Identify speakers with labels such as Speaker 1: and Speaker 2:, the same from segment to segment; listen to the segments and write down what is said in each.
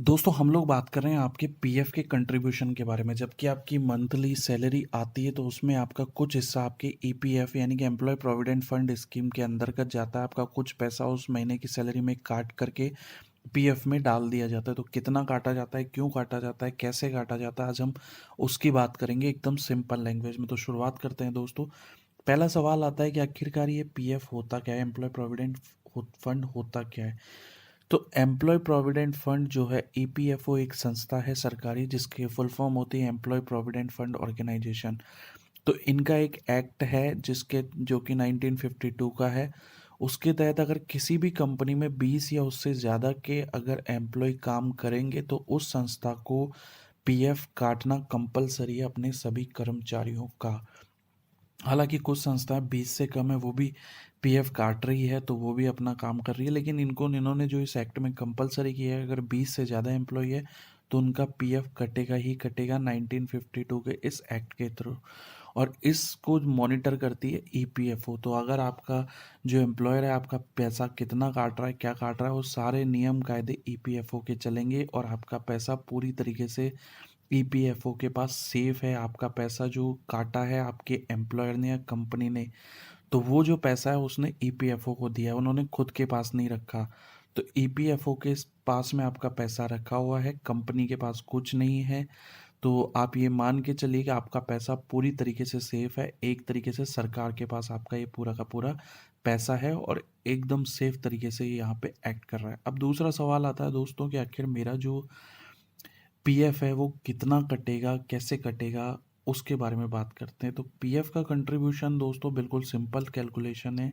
Speaker 1: दोस्तों हम लोग बात कर रहे हैं आपके पीएफ के कंट्रीब्यूशन के बारे में। जबकि आपकी मंथली सैलरी आती है तो उसमें आपका कुछ हिस्सा आपके ईपीएफ यानी कि एम्प्लॉय प्रोविडेंट फंड स्कीम के अंतर्गत जाता है। आपका कुछ पैसा उस महीने की सैलरी में काट करके पीएफ में डाल दिया जाता है। तो कितना काटा जाता है, क्यों काटा जाता है, कैसे काटा जाता है, आज हम उसकी बात करेंगे एकदम सिंपल लैंग्वेज में। तो शुरुआत करते हैं दोस्तों। पहला सवाल आता है कि आखिरकार ये पीएफ होता क्या है, एम्प्लॉय प्रोविडेंट फंड होता क्या है। तो एम्प्लॉय प्रोविडेंट फंड जो है ईपीएफओ एक संस्था है सरकारी जिसकी फुल फॉर्म होती है एम्प्लॉय प्रोविडेंट फंड ऑर्गेनाइजेशन। तो इनका एक एक्ट है जिसके जो कि 1952 का है। उसके तहत अगर किसी भी कंपनी में 20 या उससे ज़्यादा के अगर एम्प्लॉय काम करेंगे तो उस संस्था को पीएफ काटना कंपलसरी है अपने सभी कर्मचारियों का। हालांकि कुछ संस्थाएं 20 से कम है वो भी पीएफ काट रही है, तो वो भी अपना काम कर रही है। लेकिन इन्होंने जो इस एक्ट में कंपलसरी किया है, अगर 20 से ज़्यादा एम्प्लॉय है तो उनका पीएफ कटेगा ही कटेगा 1952 के इस एक्ट के थ्रू। और इसको मॉनिटर करती है ईपीएफओ। तो अगर आपका जो एम्प्लॉयर है आपका पैसा कितना काट रहा है, क्या काट रहा है, वो सारे नियम कायदे ईपीएफओ के चलेंगे और आपका पैसा पूरी तरीके से ईपीएफओ के पास सेफ है। आपका पैसा जो काटा है आपके एम्प्लॉयर ने या कंपनी ने, तो वो जो पैसा है उसने ईपीएफओ को दिया है, उन्होंने खुद के पास नहीं रखा। तो ईपीएफओ के पास में आपका पैसा रखा हुआ है, कंपनी के पास कुछ नहीं है। तो आप ये मान के चलिए कि आपका पैसा पूरी तरीके से सेफ है। एक तरीके से सरकार के पास आपका ये पूरा का पूरा पैसा है और एकदम सेफ तरीके से ये यहाँ पे एक्ट कर रहा है। अब दूसरा सवाल आता है दोस्तों कि आखिर मेरा जो पीएफ है वो कितना कटेगा, कैसे कटेगा, उसके बारे में बात करते हैं। तो पीएफ का कंट्रीब्यूशन दोस्तों बिल्कुल सिंपल कैलकुलेशन है।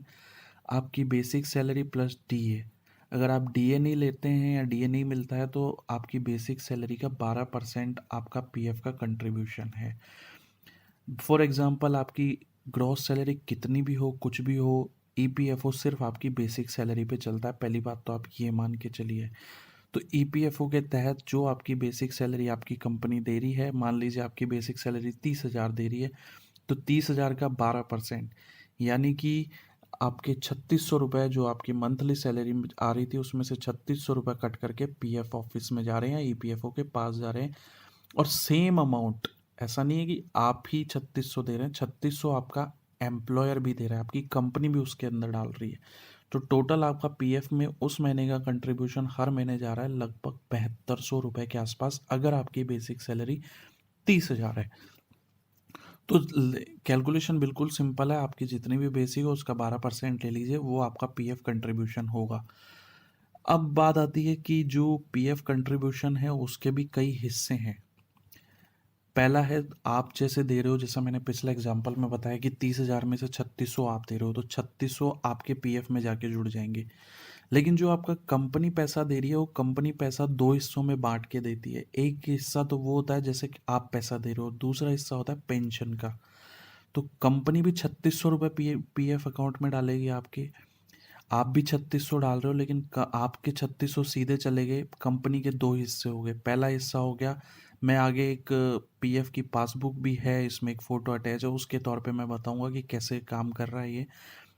Speaker 1: आपकी बेसिक सैलरी प्लस डीए। अगर आप डीए नहीं लेते हैं या डीए नहीं मिलता है तो आपकी बेसिक सैलरी का 12% आपका पीएफ का कंट्रीब्यूशन है। फॉर एग्जांपल आपकी ग्रॉस सैलरी कितनी भी हो, कुछ भी हो, ईपीएफओ सिर्फ आपकी बेसिक सैलरी पे चलता है। पहली बात तो आप ये मान के चलिए। तो ईपीएफओ के तहत जो आपकी बेसिक सैलरी आपकी कंपनी दे रही है, मान लीजिए आपकी बेसिक सैलरी 30,000 दे रही है, तो 30,000 का 12% यानी कि आपके 3600 रुपये जो आपकी मंथली सैलरी में आ रही थी उसमें से 3600 रुपये कट करके पीएफ ऑफिस में जा रहे हैं, ईपीएफओ के पास जा रहे हैं। और सेम अमाउंट, ऐसा नहीं है कि आप ही 3600 दे रहे हैं, 3600 आपका एम्प्लॉयर भी दे रहा है, आपकी कंपनी भी उसके अंदर डाल रही है। तो टोटल आपका पीएफ में उस महीने का कंट्रीब्यूशन हर महीने जा रहा है लगभग 7200 रुपये के आसपास, अगर आपकी बेसिक सैलरी 30,000 है। तो कैलकुलेशन बिल्कुल सिंपल है, आपकी जितनी भी बेसिक हो उसका 12% ले लीजिए, वो आपका पीएफ कंट्रीब्यूशन होगा। अब बात आती है कि जो पीएफ कंट्रीब्यूशन है उसके भी कई हिस्से हैं। पहला है आप जैसे दे रहे हो, जैसा मैंने पिछले एग्जांपल में बताया कि 30,000 में से 3600 आप दे रहे हो, तो 3600 आपके पीएफ में जाके जुड़ जाएंगे। लेकिन जो आपका कंपनी पैसा दे रही है वो कंपनी पैसा दो हिस्सों में बांट के देती है। एक हिस्सा तो वो होता है जैसे कि आप पैसा दे रहे हो, दूसरा हिस्सा होता है पेंशन का। तो कंपनी भी 3600 रुपये पीएफ अकाउंट में डालेगी आपके, आप भी 3600 डाल रहे हो, लेकिन आपके 3600 सीधे चले गए, कंपनी के दो हिस्से हो गए। पहला हिस्सा हो गया, मैं आगे एक पीएफ की पासबुक भी है, इसमें एक फ़ोटो अटैच है, उसके तौर पे मैं बताऊंगा कि कैसे काम कर रहा है ये।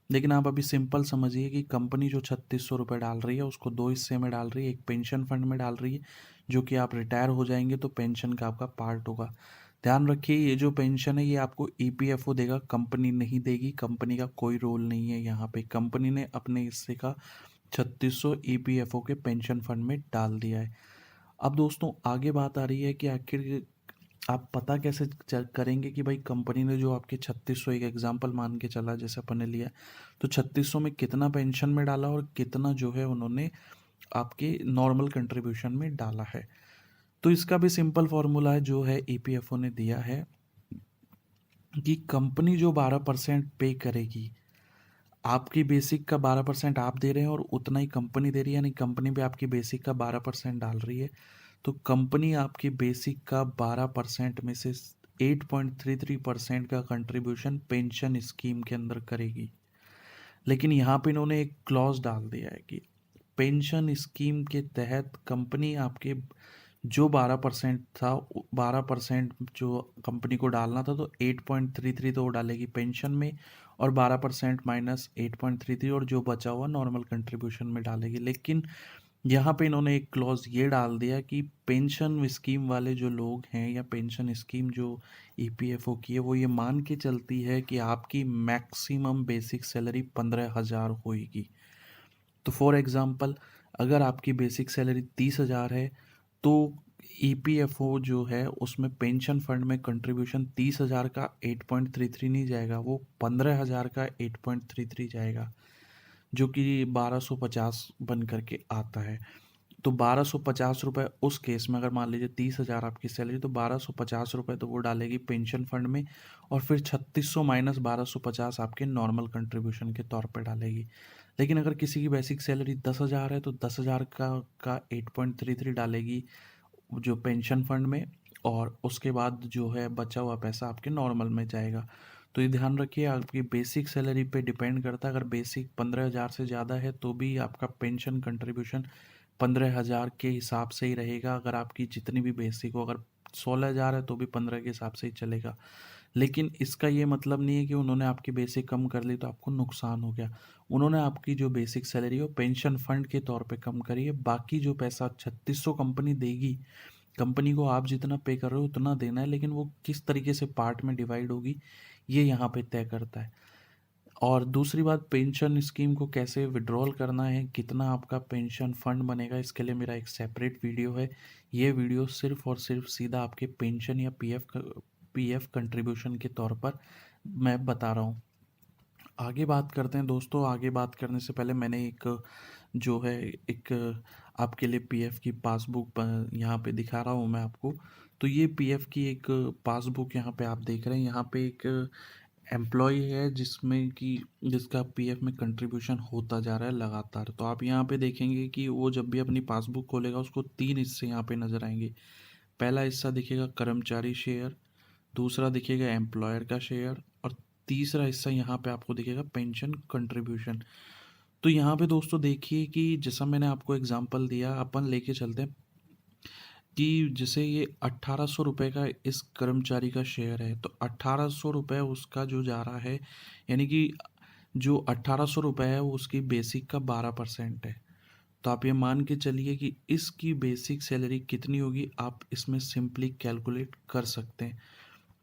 Speaker 1: लेकिन आप अभी सिंपल समझिए कि कंपनी जो 3600 रुपये डाल रही है उसको दो हिस्से में डाल रही है। एक पेंशन फंड में डाल रही है जो कि आप रिटायर हो जाएंगे तो पेंशन का आपका पार्ट होगा। ध्यान रखिए ये जो पेंशन है ये आपको ईपीएफओ देगा, कंपनी नहीं देगी। कंपनी का कोई रोल नहीं है यहाँ पे, कंपनी ने अपने हिस्से का 3600 ईपीएफओ के पेंशन फंड में डाल दिया है। अब दोस्तों आगे बात आ रही है कि आखिर आप पता कैसे करेंगे कि भाई कंपनी ने जो आपके 3600, एक एग्जांपल मान के चला जैसे अपन ने लिया, तो 3600 में कितना पेंशन में डाला और कितना जो है उन्होंने आपके नॉर्मल कंट्रीब्यूशन में डाला है। तो इसका भी सिंपल फॉर्मूला है जो है ईपीएफओ ने दिया है कि कंपनी जो 12% पे करेगी, आपकी बेसिक का 12% आप दे रहे हैं और उतना ही कंपनी दे रही है, यानी कंपनी भी आपकी बेसिक का 12% डाल रही है। तो कंपनी आपकी बेसिक का 12% में से 8.33% का कंट्रीब्यूशन पेंशन स्कीम के अंदर करेगी। लेकिन यहाँ पे इन्होंने एक क्लॉज डाल दिया है कि पेंशन स्कीम के तहत कंपनी आपके जो 12% था, 12% जो कंपनी को डालना था, तो 8.33 तो वो डालेगी पेंशन में, और 12% माइनस 8.33 और जो बचा हुआ नॉर्मल कंट्रीब्यूशन में डालेगी। लेकिन यहाँ पे इन्होंने एक क्लॉज़ ये डाल दिया कि पेंशन स्कीम वाले जो लोग हैं या पेंशन स्कीम जो ईपीएफओ की है, वो ये मान के चलती है कि आपकी मैक्सिमम बेसिक सैलरी 15,000 होएगी। तो फॉर एग्ज़ाम्पल अगर आपकी बेसिक सैलरी 30,000 है, तो ईपीएफओ जो है उसमें पेंशन फंड में कंट्रीब्यूशन 30,000 का 8.33 नहीं जाएगा, वो 15,000 का 8.33 जाएगा, जो कि 1250 बन करके आता है। तो 1250 रुपये उस केस में, अगर मान लीजिए 30,000 आपकी सैलरी, तो 1250 रुपये तो वो डालेगी पेंशन फंड में, और फिर 3600 माइनस 1250 आपके नॉर्मल कंट्रीब्यूशन के तौर पे डालेगी। लेकिन अगर किसी की बेसिक सैलरी 10,000 है तो 10,000 का 8.33 डालेगी जो पेंशन फंड में, और उसके बाद जो है बचा हुआ पैसा आपके नॉर्मल में जाएगा। तो ये ध्यान रखिए, आपकी बेसिक सैलरी पे डिपेंड करता है। अगर बेसिक 15,000 से ज़्यादा है तो भी आपका पेंशन कंट्रीब्यूशन 15,000 के हिसाब से ही रहेगा। अगर आपकी जितनी भी बेसिक हो, अगर 16,000 है तो भी 15 के हिसाब से ही चलेगा। लेकिन इसका ये मतलब नहीं है कि उन्होंने आपकी बेसिक कम कर ली तो आपको नुकसान हो गया। उन्होंने आपकी जो बेसिक सैलरी है वो पेंशन फंड के तौर पे कम करी है। बाकी जो पैसा 3600 कंपनी देगी, कंपनी को आप जितना पे कर रहे हो उतना देना है, लेकिन वो किस तरीके से पार्ट में डिवाइड होगी ये यहाँ पे तय करता है। और दूसरी बात, पेंशन स्कीम को कैसे विड्रॉल करना है, कितना आपका पेंशन फंड बनेगा, इसके लिए मेरा एक सेपरेट वीडियो है। ये वीडियो सिर्फ और सिर्फ सीधा आपके पेंशन या पीएफ कंट्रीब्यूशन के तौर पर मैं बता रहा हूँ। आगे बात करते हैं दोस्तों। आगे बात करने से पहले मैंने एक जो है एक आपके लिए पीएफ की पासबुक यहाँ पे दिखा रहा हूँ मैं आपको। तो ये पीएफ की एक पासबुक यहाँ पे आप देख रहे हैं। यहाँ पे एक एम्प्लॉय है जिसमें कि जिसका पीएफ में कंट्रीब्यूशन होता जा रहा है लगातार। तो आप यहाँ पे देखेंगे कि वो जब भी अपनी पासबुक खोलेगा उसको 3 हिस्से यहाँ पे नज़र आएंगे। पहला हिस्सा दिखेगा कर्मचारी शेयर, दूसरा दिखेगा एम्प्लॉयर का शेयर, और तीसरा हिस्सा यहाँ पे आपको दिखेगा पेंशन कंट्रीब्यूशन। तो यहाँ पे दोस्तों देखिए कि जैसा मैंने आपको एग्जांपल दिया, अपन लेके चलते हैं कि जैसे ये 1,800 रुपये का इस कर्मचारी का शेयर है, तो 1,800 रुपये उसका जो जा रहा है, यानी कि जो 1,800 रुपये है वो उसकी बेसिक का 12% है। तो आप ये मान के चलिए कि इसकी बेसिक सैलरी कितनी होगी, आप इसमें सिंपली कैलकुलेट कर सकते हैं।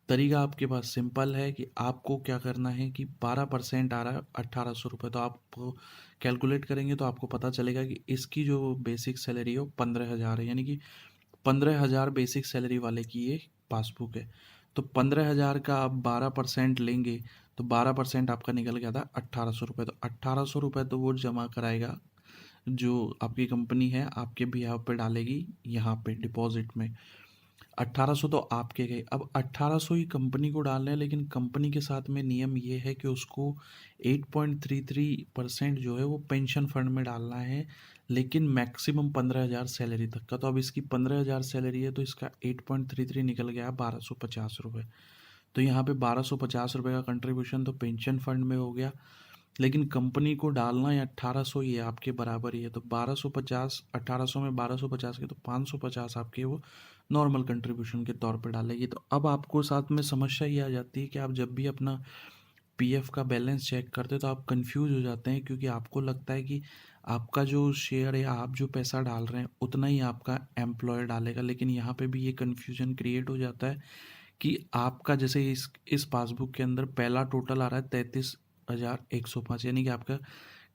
Speaker 1: तरीका आपके पास सिंपल है कि आपको क्या करना है कि 12% आ रहा है 1,800 रुपये, तो आप कैलकुलेट करेंगे तो आपको पता चलेगा कि इसकी जो बेसिक सैलरी है वो 15,000 है, यानी कि 15,000 बेसिक सैलरी वाले की ये पासबुक है। तो 15,000 का आप 12% लेंगे तो 12% आपका निकल गया था 1,800 रुपये। तो 1,800 रुपये तो वो जमा कराएगा, जो आपकी कंपनी है आपके बिहाव पे डालेगी यहाँ पे डिपॉजिट में। 1,800 तो आपके गए। अब 1,800 ही कंपनी को डालना है, लेकिन कंपनी के साथ में नियम ये है कि उसको 8.33% जो है वो पेंशन फंड में डालना है, लेकिन मैक्सिमम 15,000 सैलरी तक का। तो अब इसकी 15,000 सैलरी है तो इसका 8.33 निकल गया 1,250 रुपये। तो यहाँ पे 1,250 रुपये का कंट्रीब्यूशन तो पेंशन फंड में हो गया, लेकिन कंपनी को डालना है 1,800 ही है, आपके बराबर ही है। तो 1,250, 1,800 में 1,250 के तो 550 आपके वो नॉर्मल कंट्रीब्यूशन के तौर पे डालेगी। तो अब आपको साथ में समस्या ये आ जाती है कि आप जब भी अपना पीएफ का बैलेंस चेक करते हो तो आप कंफ्यूज हो जाते हैं, क्योंकि आपको लगता है कि आपका जो शेयर है, आप जो पैसा डाल रहे हैं उतना ही आपका एम्प्लॉयर डालेगा। लेकिन यहाँ पे भी ये कन्फ्यूजन क्रिएट हो जाता है कि आपका जैसे इस पासबुक के अंदर पहला टोटल आ रहा है 33,105, यानी कि आपका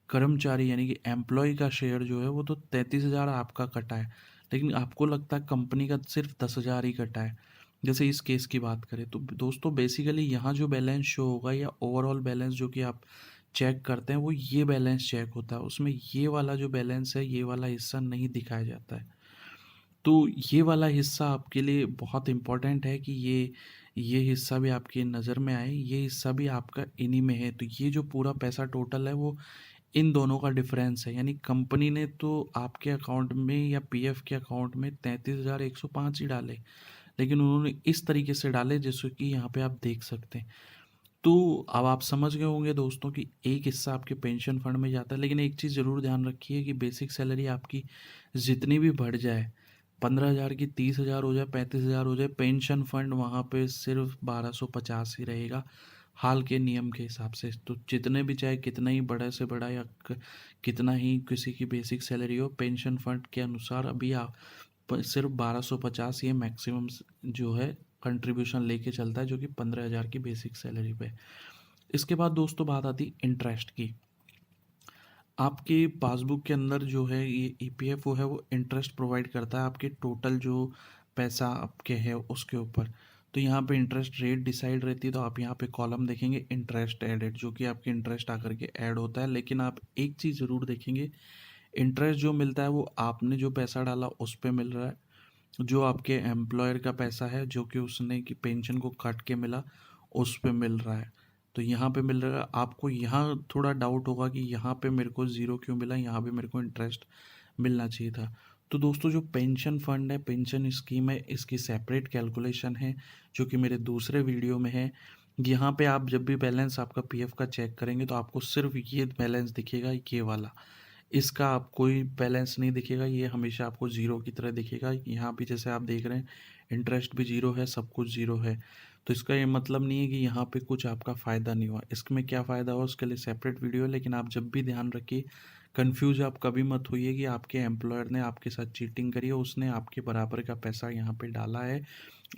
Speaker 1: कर्मचारी यानी कि एम्प्लॉय का शेयर जो है वो तो 33,000 आपका कटा है, लेकिन आपको लगता है कंपनी का सिर्फ 10,000 ही कटा है। जैसे इस केस की बात करें तो दोस्तों बेसिकली यहाँ जो बैलेंस शो होगा या ओवरऑल बैलेंस जो कि आप चेक करते हैं वो ये बैलेंस चेक होता है। उसमें ये वाला जो बैलेंस है, ये वाला हिस्सा नहीं दिखाया जाता है। तो ये वाला हिस्सा आपके लिए बहुत इम्पोर्टेंट है कि ये हिस्सा भी आपकी नज़र में आए। ये हिस्सा भी आपका इन्हीं में है। तो ये जो पूरा पैसा टोटल है वो इन दोनों का डिफरेंस है, यानी कंपनी ने तो आपके अकाउंट में या पीएफ के अकाउंट में 33,105 ही डाले, लेकिन उन्होंने इस तरीके से डाले जैसे कि यहाँ पे आप देख सकते हैं। तो अब आप समझ गए होंगे दोस्तों कि एक हिस्सा आपके पेंशन फंड में जाता है, लेकिन एक चीज़ ज़रूर ध्यान रखिए कि बेसिक सैलरी आपकी जितनी भी बढ़ जाए, 15,000 की 30,000 हो जाए, 35,000 हो जाए, पेंशन फंड वहाँ पे सिर्फ 1,250 ही रहेगा। हाल के नियम के हिसाब से। तो जितने भी चाहे कितना ही बड़ा से बड़ा या कितना ही किसी की बेसिक सैलरी हो, पेंशन फंड के अनुसार अभी आप सिर्फ 1250 ये मैक्सिमम जो है कंट्रीब्यूशन लेके चलता है, जो कि 15,000 की बेसिक सैलरी पे। इसके बाद दोस्तों बात आती इंटरेस्ट की। आपके पासबुक के अंदर जो है ये ईपीएफओ है वो इंटरेस्ट प्रोवाइड करता है आपके टोटल जो पैसा आपके है उसके ऊपर। तो यहाँ पे इंटरेस्ट रेट डिसाइड रहती है, तो आप यहाँ पे कॉलम देखेंगे इंटरेस्ट एडेड, जो कि आपके इंटरेस्ट आकर के ऐड होता है। लेकिन आप एक चीज़ ज़रूर देखेंगे, इंटरेस्ट जो मिलता है वो आपने जो पैसा डाला उस पे मिल रहा है, जो आपके एम्प्लॉयर का पैसा है जो कि उसने की पेंशन को काट के मिला उस पे मिल रहा है। तो यहाँ पे मिल रहा है आपको, यहाँ थोड़ा डाउट होगा कि यहाँ पे मेरे को ज़ीरो क्यों मिला, यहाँ पे मेरे को इंटरेस्ट मिलना चाहिए था। तो दोस्तों जो पेंशन फंड है, पेंशन स्कीम है, इसकी सेपरेट कैलकुलेशन है जो कि मेरे दूसरे वीडियो में है। यहाँ पे आप जब भी बैलेंस आपका पीएफ का चेक करेंगे तो आपको सिर्फ ये बैलेंस दिखेगा, ये वाला। इसका आप कोई बैलेंस नहीं दिखेगा, ये हमेशा आपको ज़ीरो की तरह दिखेगा। यहाँ भी जैसे आप देख रहे हैं इंटरेस्ट भी ज़ीरो है, सब कुछ ज़ीरो है। तो इसका ये मतलब नहीं है कि यहाँ पे कुछ आपका फ़ायदा नहीं हुआ। इसमें क्या फ़ायदा हुआ उसके लिए सेपरेट वीडियो है, लेकिन आप जब भी ध्यान रखिए, कन्फ्यूज़ आप कभी मत होइए कि आपके एम्प्लॉयर ने आपके साथ चीटिंग करी है, उसने आपके बराबर का पैसा यहाँ पे डाला है।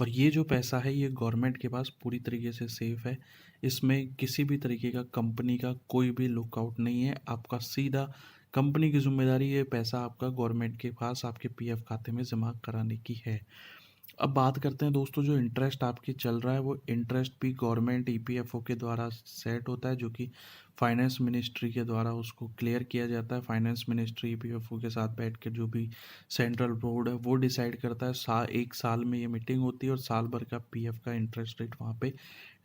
Speaker 1: और ये जो पैसा है ये गवर्नमेंट के पास पूरी तरीके से सेफ़ है। इसमें किसी भी तरीके का कंपनी का कोई भी लुकआउट नहीं है। आपका सीधा कंपनी की ज़िम्मेदारी ये पैसा आपका गवर्नमेंट के पास आपके पीएफ खाते में जमा कराने की है। अब बात करते हैं दोस्तों, जो इंटरेस्ट आपके चल रहा है वो इंटरेस्ट भी गवर्नमेंट ईपीएफओ के द्वारा सेट होता है, जो कि फाइनेंस मिनिस्ट्री के द्वारा उसको क्लियर किया जाता है। फाइनेंस मिनिस्ट्री ईपीएफओ के साथ बैठ के जो भी सेंट्रल बोर्ड है वो डिसाइड करता है। एक साल में ये मीटिंग होती है और साल भर का पीएफ का इंटरेस्ट रेट वहाँ पे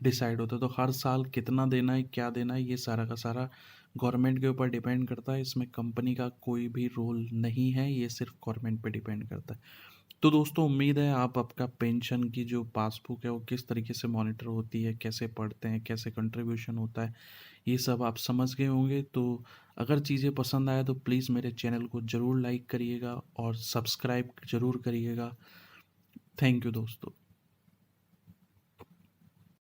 Speaker 1: डिसाइड होता है। तो हर साल कितना देना है, क्या देना है, ये सारा का सारा गवर्नमेंट के ऊपर डिपेंड करता है। इसमें कंपनी का कोई भी रोल नहीं है, ये सिर्फ गवर्नमेंट पे डिपेंड करता है। तो दोस्तों उम्मीद है आप आपका पेंशन की जो पासबुक है वो किस तरीके से मॉनिटर होती है, कैसे पढ़ते हैं, कैसे कंट्रीब्यूशन होता है, ये सब आप समझ गए होंगे। तो अगर चीज़ें पसंद आए तो प्लीज़ मेरे चैनल को ज़रूर लाइक करिएगा और सब्सक्राइब ज़रूर करिएगा। थैंक यू दोस्तों।